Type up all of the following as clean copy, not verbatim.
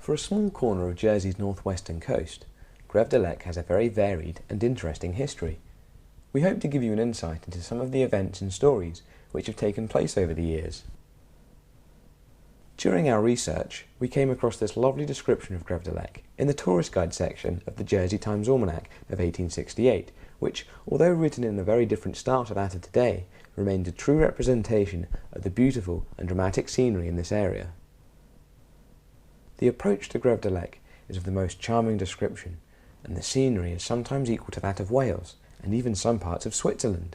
For a small corner of Jersey's northwestern coast, Grève de Lecq has a very varied and interesting history. We hope to give you an insight into some of the events and stories which have taken place over the years. During our research, we came across this lovely description of Grève de Lecq in the tourist guide section of the Jersey Times Almanac of 1868, which, although written in a very different style to that of today, remained a true representation of the beautiful and dramatic scenery in this area. The approach to Grève de Lecq is of the most charming description, and the scenery is sometimes equal to that of Wales, and even some parts of Switzerland.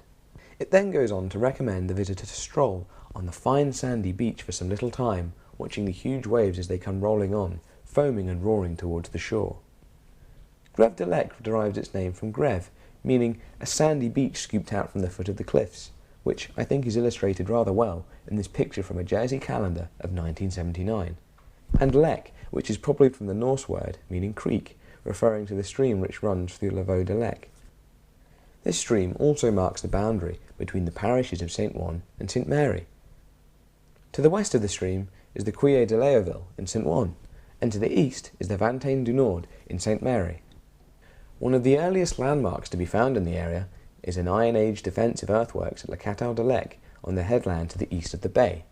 It then goes on to recommend the visitor to stroll on the fine sandy beach for some little time, watching the huge waves as they come rolling on, foaming and roaring towards the shore. Grève de Lecq derives its name from grève, meaning a sandy beach scooped out from the foot of the cliffs, which I think is illustrated rather well in this picture from a Jersey calendar of 1979. And Lecq, which is probably from the Norse word meaning creek, referring to the stream which runs through Grève de Lecq. This stream also marks the boundary between the parishes of St. Ouen and St. Mary. To the west of the stream is the Quillet de Léoville in St. Ouen, and to the east is the Vantane du Nord in St. Mary. One of the earliest landmarks to be found in the area is an Iron Age defensive earthworks at Le Cateau de Lecq on the headland to the east of the bay.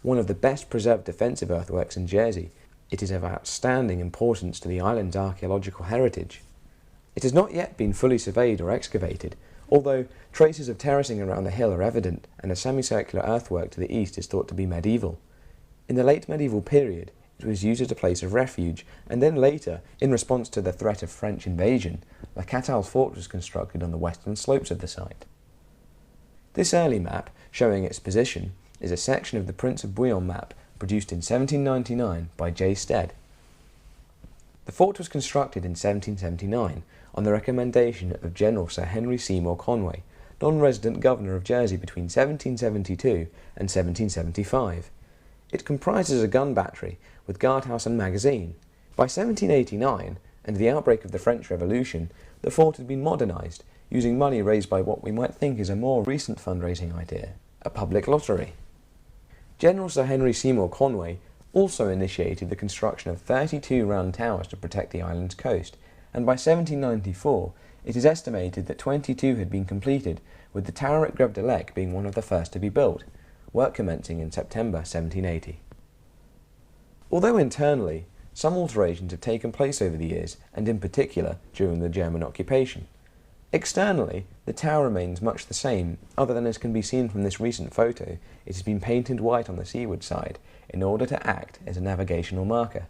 One of the best preserved defensive earthworks in Jersey, it is of outstanding importance to the island's archaeological heritage. It has not yet been fully surveyed or excavated, although traces of terracing around the hill are evident, and a semicircular earthwork to the east is thought to be medieval. In the late medieval period, it was used as a place of refuge, and then later, in response to the threat of French invasion, La Cathal's fort was constructed on the western slopes of the site. This early map, showing its position, is a section of the Prince of Bouillon map produced in 1799 by J. Stead. The fort was constructed in 1779 on the recommendation of General Sir Henry Seymour Conway, non-resident governor of Jersey between 1772 and 1775. It comprises a gun battery with guardhouse and magazine. By 1789, and the outbreak of the French Revolution, the fort had been modernised, using money raised by what we might think is a more recent fundraising idea, a public lottery. General Sir Henry Seymour Conway also initiated the construction of 32 round towers to protect the island's coast, and by 1794 it is estimated that 22 had been completed, with the tower at Grève de Lecq being one of the first to be built, work commencing in September 1780. Although internally, some alterations have taken place over the years, and in particular during the German occupation. Externally, the tower remains much the same, other than as can be seen from this recent photo, it has been painted white on the seaward side in order to act as a navigational marker.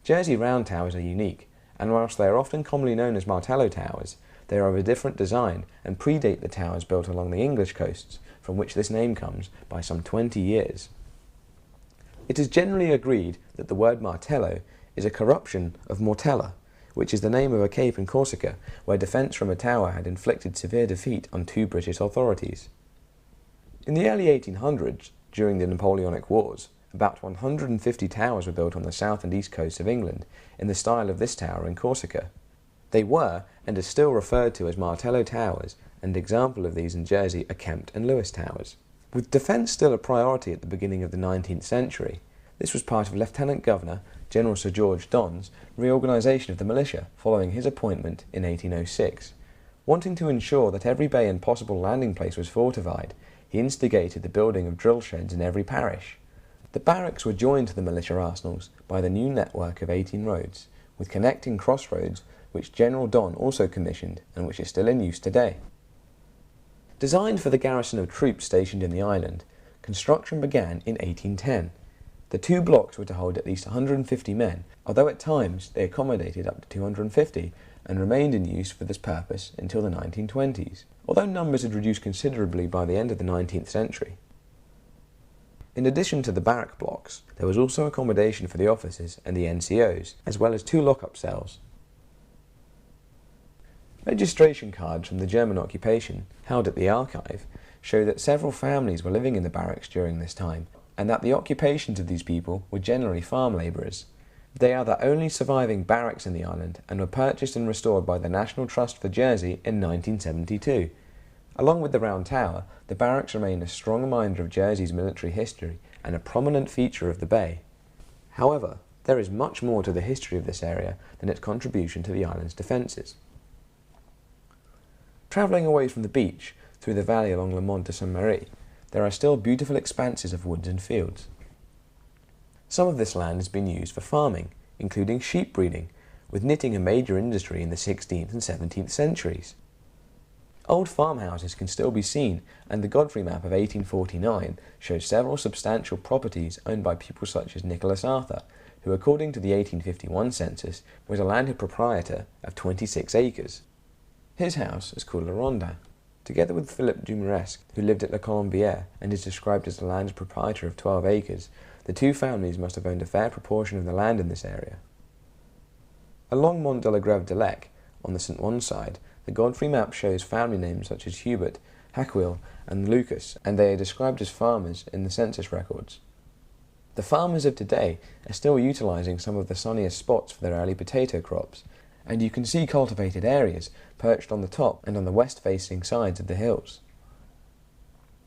Jersey round towers are unique, and whilst they are often commonly known as Martello towers, they are of a different design and predate the towers built along the English coasts, from which this name comes, by some 20 years. It is generally agreed that the word Martello is a corruption of Mortella, which is the name of a cape in Corsica, where defence from a tower had inflicted severe defeat on two British authorities. In the early 1800s, during the Napoleonic Wars, about 150 towers were built on the south and east coasts of England, in the style of this tower in Corsica. They were, and are still referred to as Martello Towers, and example of these in Jersey are Kempt and Lewis Towers. With defence still a priority at the beginning of the 19th century, this was part of Lieutenant Governor General Sir George Don's reorganisation of the militia following his appointment in 1806. Wanting to ensure that every bay and possible landing place was fortified, he instigated the building of drill sheds in every parish. The barracks were joined to the militia arsenals by the new network of 18 roads, with connecting crossroads which General Don also commissioned and which is still in use today. Designed for the garrison of troops stationed in the island, construction began in 1810. The two blocks were to hold at least 150 men, although at times they accommodated up to 250 and remained in use for this purpose until the 1920s, although numbers had reduced considerably by the end of the 19th century. In addition to the barrack blocks, there was also accommodation for the officers and the NCOs, as well as 2 lock-up cells. Registration cards from the German occupation, held at the archive, show that several families were living in the barracks during this time, and that the occupations of these people were generally farm labourers. They are the only surviving barracks in the island and were purchased and restored by the National Trust for Jersey in 1972. Along with the Round Tower, the barracks remain a strong reminder of Jersey's military history and a prominent feature of the bay. However, There is much more to the history of this area than its contribution to the island's defences. Travelling away from the beach, through the valley along Le Mont de Saint-Marie, there are still beautiful expanses of woods and fields. Some of this land has been used for farming, including sheep breeding, with knitting a major industry in the 16th and 17th centuries. Old farmhouses can still be seen, and the Godfrey map of 1849 shows several substantial properties owned by people such as Nicholas Arthur, who according to the 1851 census was a landed proprietor of 26 acres. His house is called Le Rondin. Together with Philip Dumaresque, who lived at La Colombière and is described as the land's proprietor of 12 acres, the two families must have owned a fair proportion of the land in this area. Along Mont de la Grève de Lecq, on the St. Ouen side, the Godfrey map shows family names such as Hubert, Haquil, and Lucas, and they are described as farmers in the census records. The farmers of today are still utilising some of the sunniest spots for their early potato crops, and you can see cultivated areas perched on the top and on the west-facing sides of the hills.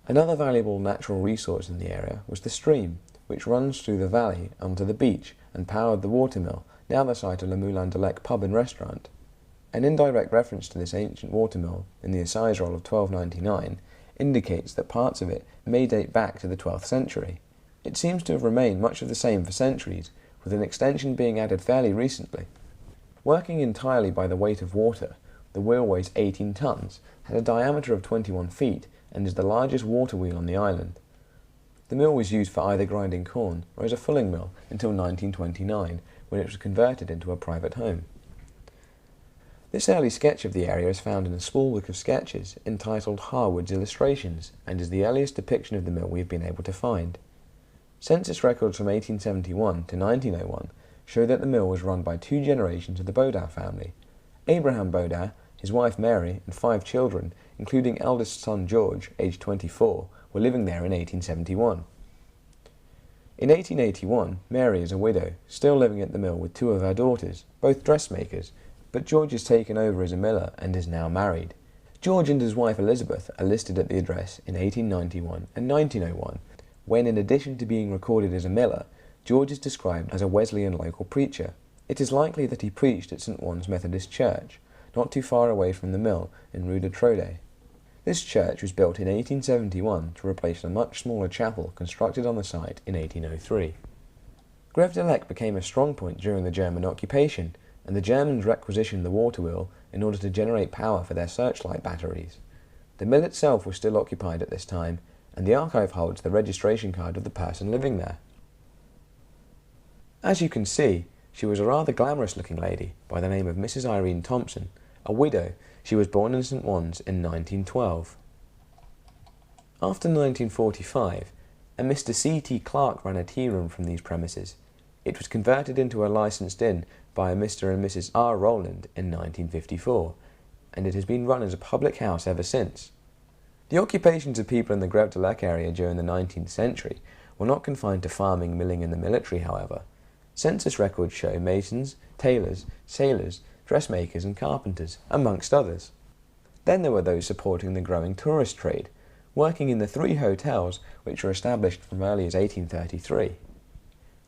Another valuable natural resource in the area was the stream, which runs through the valley onto the beach and powered the watermill, now the site of Le Moulin de Lecq pub and restaurant. An indirect reference to this ancient watermill in the Assize Roll of 1299 indicates that parts of it may date back to the 12th century. It seems to have remained much of the same for centuries, with an extension being added fairly recently. Working entirely by the weight of water, the wheel weighs 18 tons, has a diameter of 21 feet, and is the largest water wheel on the island. The mill was used for either grinding corn or as a fulling mill until 1929, when it was converted into a private home. This early sketch of the area is found in a small book of sketches entitled Harwood's Illustrations, and is the earliest depiction of the mill we have been able to find. Census records from 1871 to 1901 show that the mill was run by two generations of the Baudin family. Abraham Baudin, his wife Mary, and 5 children, including eldest son George, aged 24, were living there in 1871. In 1881, Mary is a widow, still living at the mill with 2 of her daughters, both dressmakers, but George has taken over as a miller and is now married. George and his wife Elizabeth are listed at the address in 1891 and 1901, when in addition to being recorded as a miller, George is described as a Wesleyan local preacher. It is likely that he preached at St. Ouen's Methodist Church, not too far away from the mill in Rue de Trode. This church was built in 1871 to replace a much smaller chapel constructed on the site in 1803. Grève de Lecq became a strong point during the German occupation, and the Germans requisitioned the water wheel in order to generate power for their searchlight batteries. The mill itself was still occupied at this time, and the archive holds the registration card of the person living there. As you can see, she was a rather glamorous-looking lady by the name of Mrs. Irene Thompson. A widow, she was born in St. Ouen's in 1912. After 1945, a Mr. C.T. Clark ran a tea room from these premises. It was converted into a licensed inn by a Mr. and Mrs. R. Rowland in 1954, and it has been run as a public house ever since. The occupations of people in the Grève de Lecq area during the 19th century were not confined to farming, milling and the military, however. Census records show masons, tailors, sailors, dressmakers and carpenters, amongst others. Then there were those supporting the growing tourist trade, working in the 3 hotels which were established from early as 1833.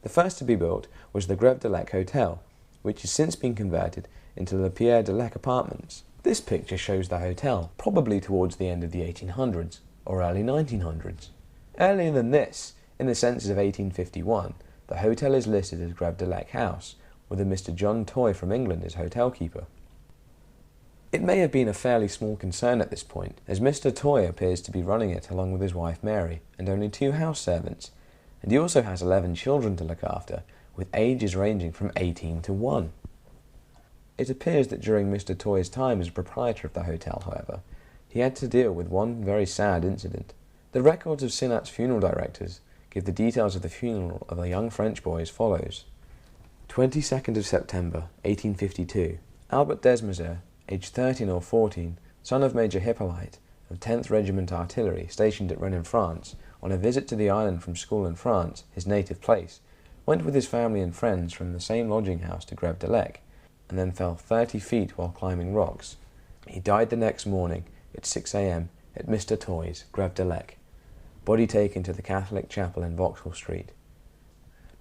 The first to be built was the Grève de Lecq Hotel, which has since been converted into the Pierre de Lecq Apartments. This picture shows the hotel, probably towards the end of the 1800s, or early 1900s. Earlier than this, in the census of 1851, the hotel is listed as Grève de Lecq House, with a Mr. John Toy from England as hotel keeper. It may have been a fairly small concern at this point, as Mr. Toy appears to be running it along with his wife Mary, and only 2 house servants, and he also has 11 children to look after, with ages ranging from 18 to 1. It appears that during Mr. Toy's time as proprietor of the hotel, however, he had to deal with one very sad incident. The records of Synat's funeral directors give the details of the funeral of a young French boy as follows. 22nd of September, 1852, Albert Desmazer, aged 13 or 14, son of Major Hippolyte, of 10th Regiment Artillery, stationed at Rennes in France, on a visit to the island from school in France, his native place, went with his family and friends from the same lodging house to Grève de Lecq, and then fell 30 feet while climbing rocks. He died the next morning at 6 a.m. at Mr. Toy's, Grève de Lecq. Body taken to the Catholic chapel in Vauxhall Street.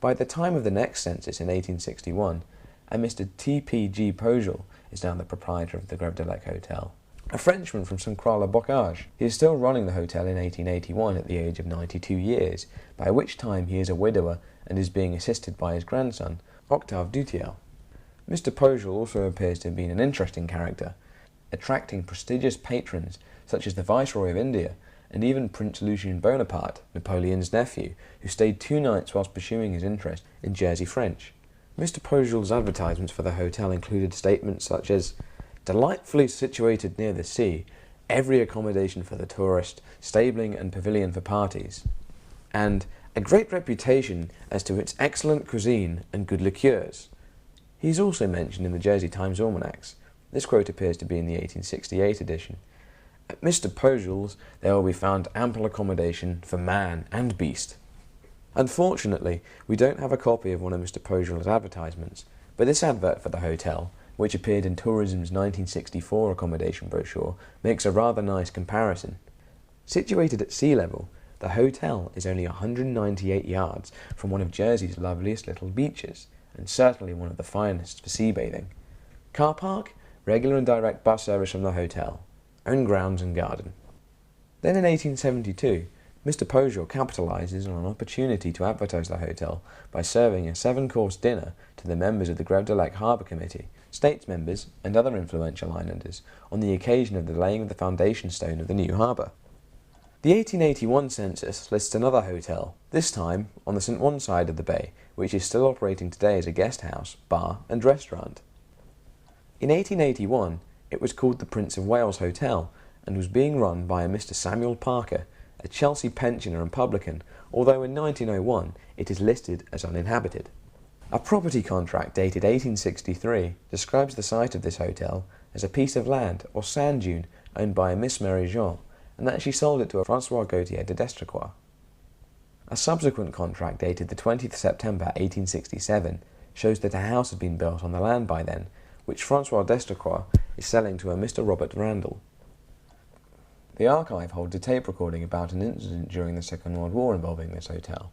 By the time of the next census in 1861, a Mr. T.P.G. Pogel is now the proprietor of the Grève De Lecq Hotel. A Frenchman from Saint-Croix-le-Bocage. He is still running the hotel in 1881 at the age of 92 years, by which time he is a widower and is being assisted by his grandson, Octave Dutiel. Mr. Pogel also appears to have been an interesting character, attracting prestigious patrons such as the Viceroy of India and even Prince Lucien Bonaparte, Napoleon's nephew, who stayed 2 nights whilst pursuing his interest in Jersey French. Mr. Pogel's advertisements for the hotel included statements such as, "Delightfully situated near the sea, every accommodation for the tourist, stabling and pavilion for parties," and "a great reputation as to its excellent cuisine and good liqueurs." He is also mentioned in the Jersey Times Almanacs. This quote appears to be in the 1868 edition. "At Mr. Pogel's there will be found ample accommodation for man and beast." Unfortunately, we don't have a copy of one of Mr. Pogel's advertisements, but this advert for the hotel, which appeared in Tourism's 1964 accommodation brochure, makes a rather nice comparison. Situated at sea level, the hotel is only 198 yards from one of Jersey's loveliest little beaches, and certainly one of the finest for sea bathing. Car park, regular and direct bus service from the hotel, own grounds and garden. Then in 1872, Mr. Pogel capitalizes on an opportunity to advertise the hotel by serving a 7-course dinner to the members of the Grève De Lecq Harbour Committee, States members, and other influential islanders on the occasion of the laying of the foundation stone of the new harbour. The 1881 census lists another hotel, this time on the St. One side of the bay, which is still operating today as a guest house, bar and restaurant. In 1881, it was called the Prince of Wales Hotel and was being run by a Mr. Samuel Parker, a Chelsea pensioner and publican, although in 1901 it is listed as uninhabited. A property contract dated 1863 describes the site of this hotel as a piece of land or sand dune owned by a Miss Mary Jean, and that she sold it to a François Gautier de Destrecourt. A subsequent contract dated the 20th September 1867 shows that a house had been built on the land by then, which François Destrecourt is selling to a Mr. Robert Randall. The archive holds a tape recording about an incident during the Second World War involving this hotel.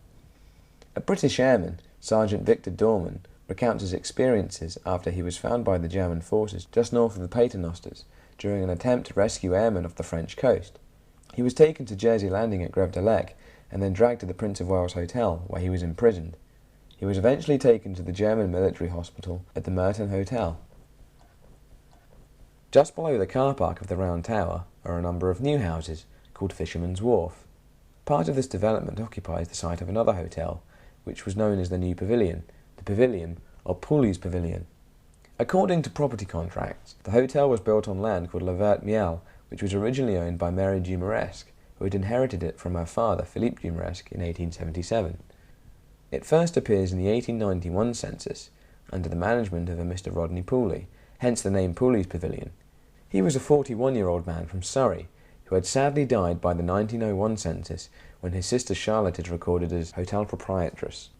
A British airman, Sergeant Victor Dorman, recounts his experiences after he was found by the German forces just north of the Paternosters during an attempt to rescue airmen off the French coast. He was taken to Jersey Landing at Grève De Lecq and then dragged to the Prince of Wales Hotel, where he was imprisoned. He was eventually taken to the German military hospital at the Merton Hotel. Just below the car park of the Round Tower are a number of new houses called Fisherman's Wharf. Part of this development occupies the site of another hotel, which was known as the New Pavilion, the Pavilion, or Pooley's Pavilion. According to property contracts, the hotel was built on land called La Verte Miel, which was originally owned by Mary Dumaresque, who had inherited it from her father, Philippe Dumaresque, in 1877. It first appears in the 1891 census, under the management of a Mr. Rodney Pooley, hence the name Pooley's Pavilion. He was a 41-year-old man from Surrey, who had sadly died by the 1901 census when his sister Charlotte is recorded as hotel proprietress.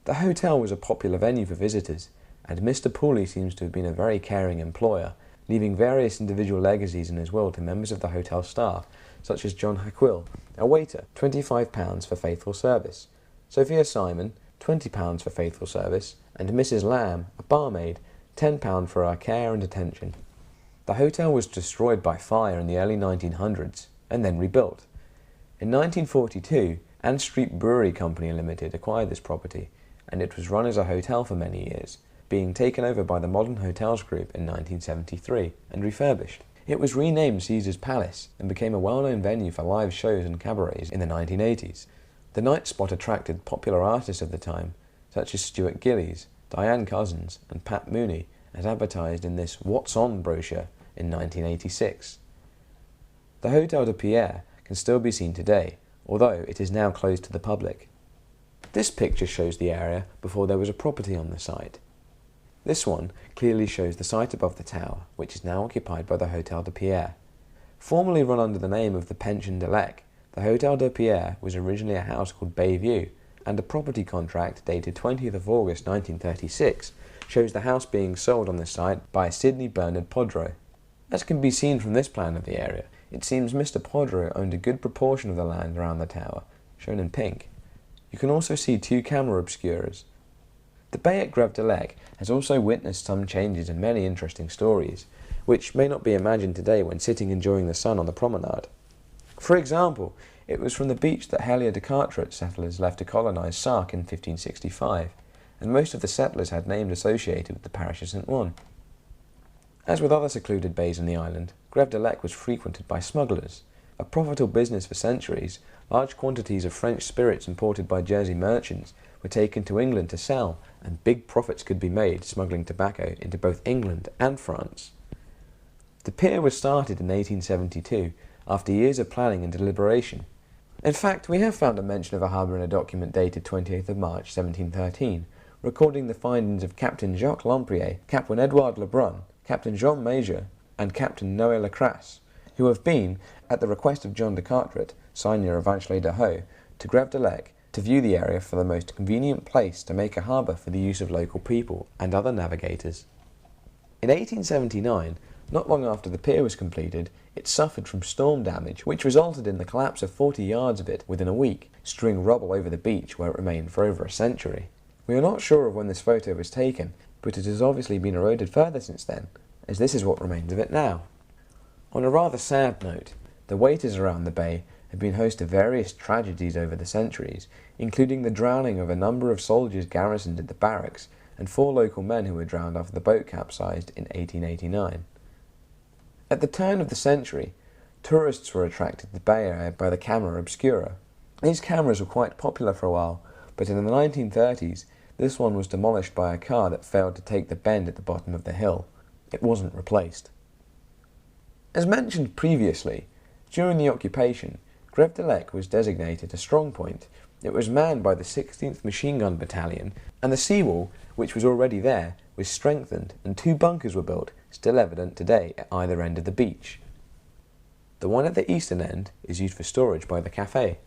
The hotel was a popular venue for visitors, and Mr. Pooley seems to have been a very caring employer, leaving various individual legacies in his will to members of the hotel staff, such as John Hackwill, a waiter, £25 for faithful service, Sophia Simon, £20 for faithful service, and Mrs. Lamb, a barmaid, £10 for her care and attention. The hotel was destroyed by fire in the early 1900s and then rebuilt. In 1942, Ann Street Brewery Company Limited acquired this property, and it was run as a hotel for many years, being taken over by the Modern Hotels Group in 1973 and refurbished. It was renamed Caesar's Palace and became a well-known venue for live shows and cabarets in the 1980s. The night spot attracted popular artists of the time, such as Stuart Gillies, Diane Cousins, and Pat Mooney, as advertised in this What's On brochure in 1986. The Hotel de Pierre can still be seen today, although it is now closed to the public. This picture shows the area before there was a property on the site. This one clearly shows the site above the tower, which is now occupied by the Hotel de Pierre. Formerly run under the name of the Pension de Lecq, the Hotel de Pierre was originally a house called Bayview, and a property contract dated 20th of August 1936 shows the house being sold on the site by Sidney Bernard Podro. As can be seen from this plan of the area, it seems Mr. Podro owned a good proportion of the land around the tower, shown in pink. You You can also see 2 camera obscurers. The bay at Grève De Lecq has also witnessed some changes and many interesting stories, which may not be imagined today when sitting enjoying the sun on the promenade. For example, it was from the beach that Hélène de Carteret settlers left to colonise Sark in 1565, and most of the settlers had names associated with the parish of St. Ouen. As with other secluded bays in the island, Grève De Lecq was frequented by smugglers. A profitable business for centuries, large quantities of French spirits imported by Jersey merchants were taken to England to sell, and big profits could be made smuggling tobacco into both England and France. The pier was started in 1872, after years of planning and deliberation. In fact, we have found a mention of a harbour in a document dated 28th of March 1713, recording the findings of Captain Jacques Lempriere, Captain Edouard Lebrun, Captain Jean Major, and Captain Noé Lacrasse, who have been, at the request of John de Carteret, seigneur of Vachelet de Haut, to Grève de Lecq to view the area for the most convenient place to make a harbour for the use of local people and other navigators. In 1879, not long after the pier was completed, it suffered from storm damage, which resulted in the collapse of 40 yards of it within a week, strewing rubble over the beach where it remained for over a century. We are not sure of when this photo was taken, but it has obviously been eroded further since then, as this is what remains of it now. On a rather sad note, the waiters around the bay have been host to various tragedies over the centuries, including the drowning of a number of soldiers garrisoned at the barracks and 4 local men who were drowned after the boat capsized in 1889. At the turn of the century, tourists were attracted to the bay area by the camera obscura. These cameras were quite popular for a while, but in the 1930s, this one was demolished by a car that failed to take the bend at the bottom of the hill. It wasn't replaced. As mentioned previously, during the occupation, Grève de Lecq was designated a strong point. It was manned by the 16th Machine Gun Battalion, and the seawall, which was already there, was strengthened and 2 bunkers were built, still evident today at either end of the beach. The one at the eastern end is used for storage by the cafe.